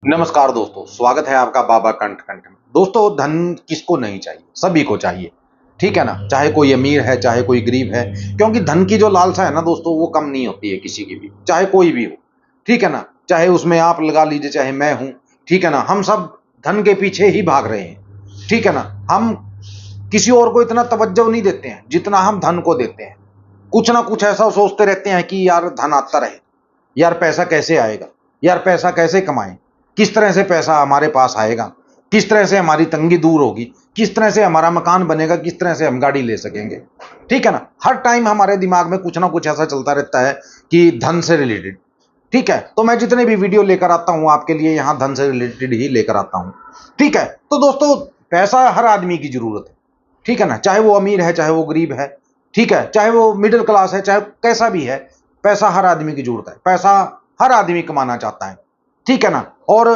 नमस्कार दोस्तों, स्वागत है आपका बाबा कंठ कंठ में। दोस्तों, धन किसको नहीं चाहिए? सभी को चाहिए, ठीक है ना। चाहे कोई अमीर है, चाहे कोई गरीब है, क्योंकि धन की जो लालसा है ना दोस्तों, वो कम नहीं होती है किसी की भी, चाहे कोई भी हो, ठीक है ना। चाहे उसमें आप लगा लीजिए, चाहे मैं हूं, ठीक है ना। हम सब धन के पीछे ही भाग रहे हैं, ठीक है ना। हम किसी और को इतना तवज्जो नहीं देते हैं जितना हम धन को देते हैं। कुछ ना कुछ ऐसा सोचते रहते हैं कि यार धन आता रहे, यार पैसा कैसे आएगा, यार पैसा कैसे कमाएं, किस तरह से पैसा हमारे पास आएगा, किस तरह से हमारी तंगी दूर होगी, किस तरह से हमारा मकान बनेगा, किस तरह से हम गाड़ी ले सकेंगे, ठीक है ना। हर टाइम हमारे दिमाग में कुछ ना कुछ ऐसा चलता रहता है कि धन से रिलेटेड, ठीक है। तो मैं जितने भी वीडियो लेकर आता हूं आपके लिए, यहां धन से रिलेटेड ही लेकर आता हूं, ठीक है। तो दोस्तों, पैसा हर आदमी की जरूरत है, ठीक है ना। चाहे वो अमीर है, चाहे वो गरीब है, ठीक है, चाहे वो मिडिल क्लास है, चाहे कैसा भी है, पैसा हर आदमी की जरूरत है। पैसा हर आदमी कमाना चाहता है, ठीक है ना। और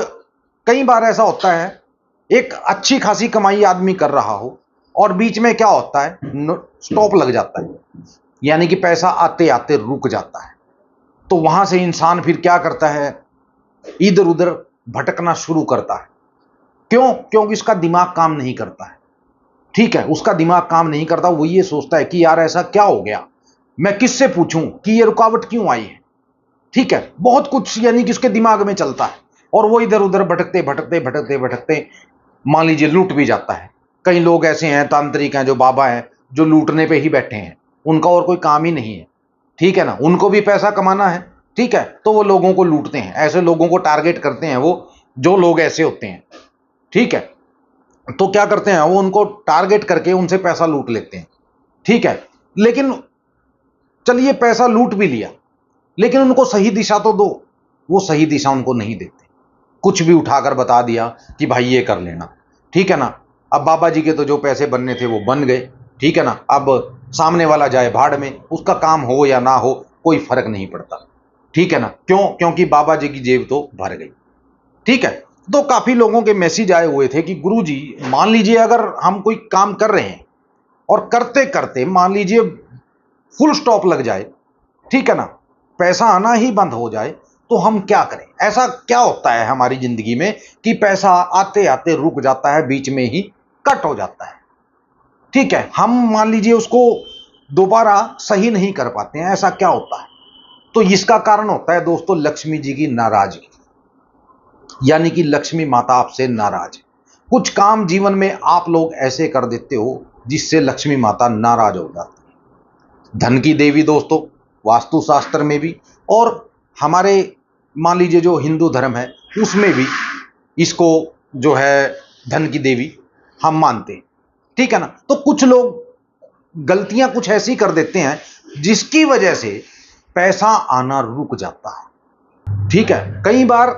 कई बार ऐसा होता है, एक अच्छी खासी कमाई आदमी कर रहा हो और बीच में क्या होता है, स्टॉप लग जाता है, यानी कि पैसा आते आते रुक जाता है। तो वहां से इंसान फिर क्या करता है, इधर उधर भटकना शुरू करता है। क्यों? क्योंकि उसका दिमाग काम नहीं करता है, ठीक है। उसका दिमाग काम नहीं करता, वो ये सोचता है कि यार ऐसा क्या हो गया, मैं किससे पूछूं कि ये रुकावट क्यों आई है, ठीक है। बहुत कुछ यानी कि उसके दिमाग में चलता है और वो इधर उधर भटकते भटकते भटकते भटकते मान लीजिए लूट भी जाता है। कई लोग ऐसे हैं, तांत्रिक हैं, जो बाबा हैं, जो लूटने पे ही बैठे हैं, उनका और कोई काम ही नहीं है, ठीक है ना। उनको भी पैसा कमाना है, ठीक है, तो वो लोगों को लूटते हैं, ऐसे लोगों को टारगेट करते हैं। वो जो लोग ऐसे होते हैं, ठीक है, तो क्या करते हैं, वो उनको टारगेट करके उनसे पैसा लूट लेते हैं, ठीक है। लेकिन चलिए पैसा लूट भी लिया, लेकिन उनको सही दिशा तो दो। वो सही दिशा उनको नहीं देते, कुछ भी उठाकर बता दिया कि भाई ये कर लेना, ठीक है ना। अब बाबा जी के तो जो पैसे बनने थे वो बन गए, ठीक है ना। अब सामने वाला जाए भाड़ में, उसका काम हो या ना हो कोई फर्क नहीं पड़ता, ठीक है ना। क्यों? क्योंकि बाबा जी की जेब तो भर गई, ठीक है। तो काफी लोगों के मैसेज आए हुए थे कि गुरुजी, मान लीजिए अगर हम कोई काम कर रहे हैं और करते करते मान लीजिए फुल स्टॉप लग जाए, ठीक है ना, पैसा आना ही बंद हो जाए, तो हम क्या करें? ऐसा क्या होता है हमारी जिंदगी में कि पैसा आते आते रुक जाता है, बीच में ही कट हो जाता है, ठीक है। हम मान लीजिए उसको दोबारा सही नहीं कर पाते हैं, ऐसा क्या होता है? तो इसका कारण होता है दोस्तों, लक्ष्मी जी की नाराजगी, यानी कि लक्ष्मी माता आपसे नाराज है। कुछ काम जीवन में आप लोग ऐसे कर देते हो जिससे लक्ष्मी माता नाराज हो जाती है। धन की देवी दोस्तों, वास्तुशास्त्र में भी और हमारे मान लीजिए जो हिंदू धर्म है उसमें भी इसको जो है धन की देवी हम मानते हैं, ठीक है ना। तो कुछ लोग गलतियां कुछ ऐसी कर देते हैं जिसकी वजह से पैसा आना रुक जाता है, ठीक है। कई बार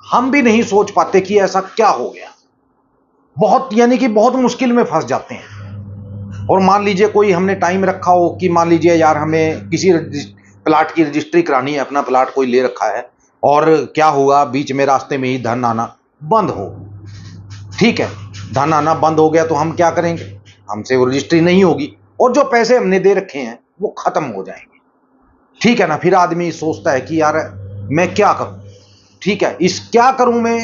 हम भी नहीं सोच पाते कि ऐसा क्या हो गया, बहुत यानी कि बहुत मुश्किल में फंस जाते हैं। और मान लीजिए कोई हमने टाइम रखा हो कि मान लीजिए यार हमें किसी प्लाट की रजिस्ट्री करानी है, अपना प्लाट कोई ले रखा है, और क्या हुआ, बीच में रास्ते में ही धन आना बंद हो, ठीक है। धन आना बंद हो गया तो हम क्या करेंगे, हमसे वो रजिस्ट्री नहीं होगी और जो पैसे हमने दे रखे हैं वो खत्म हो जाएंगे, ठीक है ना। फिर आदमी सोचता है कि यार मैं क्या करूं, ठीक है, इस क्या करूं मैं,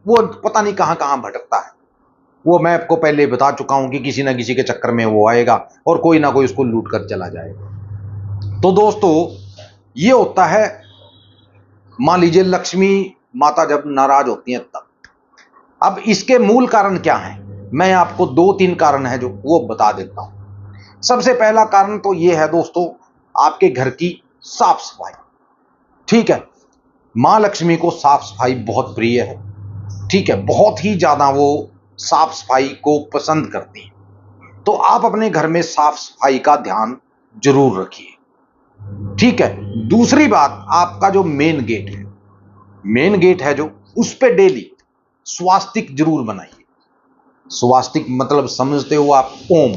वो पता नहीं कहां कहां भटकता है। वो मैं आपको पहले बता चुका हूं कि किसी ना किसी के चक्कर में वो आएगा और कोई ना कोई उसको लूट कर चला जाएगा। तो दोस्तों, ये होता है मान लीजिए लक्ष्मी माता जब नाराज होती हैं तब। अब इसके मूल कारण क्या है, मैं आपको दो तीन कारण है जो वो बता देता हूं। सबसे पहला कारण तो ये है दोस्तों, आपके घर की साफ सफाई, ठीक है। मां लक्ष्मी को साफ सफाई बहुत प्रिय है, ठीक है, बहुत ही ज्यादा वो साफ सफाई को पसंद करती है। तो आप अपने घर में साफ सफाई का ध्यान जरूर रखिए, ठीक है। दूसरी बात, आपका जो मेन गेट है जो, उस पे डेली स्वास्तिक जरूर बनाइए। स्वास्तिक मतलब समझते हो आप, ओम,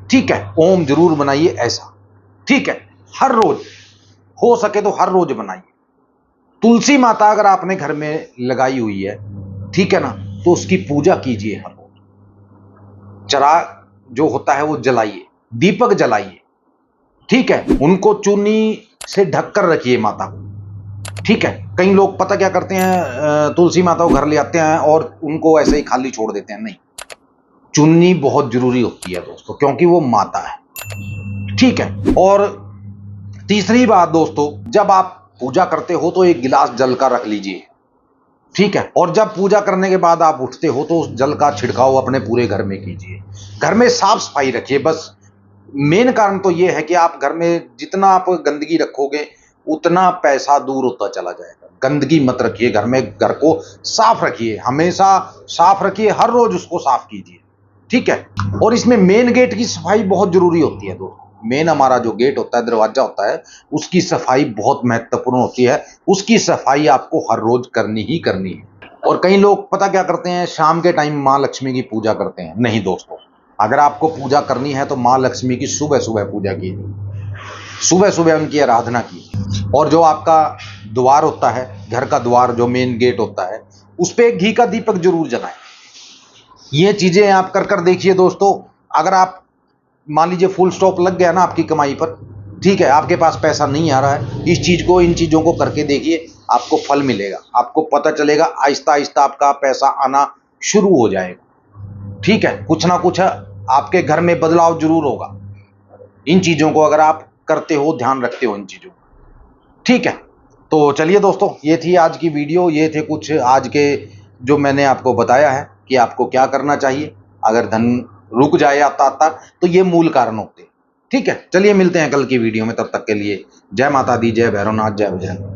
ठीक है, ओम जरूर बनाइए ऐसा, ठीक है। हर रोज हो सके तो हर रोज बनाइए। तुलसी माता अगर आपने घर में लगाई हुई है, ठीक है ना, तो उसकी पूजा कीजिए हर रोज। चिराग जो होता है वो जलाइए, दीपक जलाइए, ठीक है। उनको चुन्नी से ढककर रखिए माता को, ठीक है। कई लोग पता क्या करते हैं, तुलसी माता को घर ले आते हैं और उनको ऐसे ही खाली छोड़ देते हैं। नहीं, चुननी बहुत जरूरी होती है दोस्तों, क्योंकि वो माता है, ठीक है। और तीसरी बात दोस्तों, जब आप पूजा करते हो तो एक गिलास जल का रख लीजिए, ठीक है। और जब पूजा करने के बाद आप उठते हो तो उस जल का छिड़काव अपने पूरे घर में कीजिए। घर में साफ सफाई रखिए। बस मेन कारण तो ये है कि आप घर में जितना आप गंदगी रखोगे उतना पैसा दूर होता चला जाएगा। गंदगी मत रखिए घर में, घर को साफ रखिए, हमेशा साफ रखिए, हर रोज उसको साफ कीजिए, ठीक है। और इसमें मेन गेट की सफाई बहुत जरूरी होती है दोस्तों। मेन हमारा जो गेट होता है, दरवाजा होता है, उसकी सफाई बहुत महत्वपूर्ण होती है। उसकी सफाई आपको हर रोज करनी ही करनी है। और कई लोग पता क्या करते हैं, शाम के टाइम माँ लक्ष्मी की पूजा करते हैं। नहीं दोस्तों, अगर आपको पूजा करनी है तो माँ लक्ष्मी की सुबह सुबह पूजा कीजिए, सुबह सुबह उनकी आराधना कीजिए। और जो आपका द्वार होता है, घर का द्वार जो मेन गेट होता है, उस पर एक घी का दीपक जरूर जलाएं। ये चीजें आप कर देखिए दोस्तों। अगर आप मान लीजिए फुल स्टॉप लग गया ना आपकी कमाई पर, ठीक है, आपके पास पैसा नहीं आ रहा है, इस चीज को, इन चीजों को करके देखिए, आपको फल मिलेगा। आपको पता चलेगा आहिस्ता आहिस्ता आपका पैसा आना शुरू हो जाएगा, ठीक है। कुछ ना कुछ आपके घर में बदलाव जरूर होगा, इन चीजों को अगर आप करते हो, ध्यान रखते हो इन चीजों को, ठीक है। तो चलिए दोस्तों, ये थी आज की वीडियो, ये थे कुछ आज के जो मैंने आपको बताया है कि आपको क्या करना चाहिए अगर धन रुक जाए आता आता, तो ये मूल कारण होते हैं, ठीक है। चलिए मिलते हैं कल की वीडियो में, तब तक के लिए जय माता दी, जय भैरवनाथ, जय बजरंग।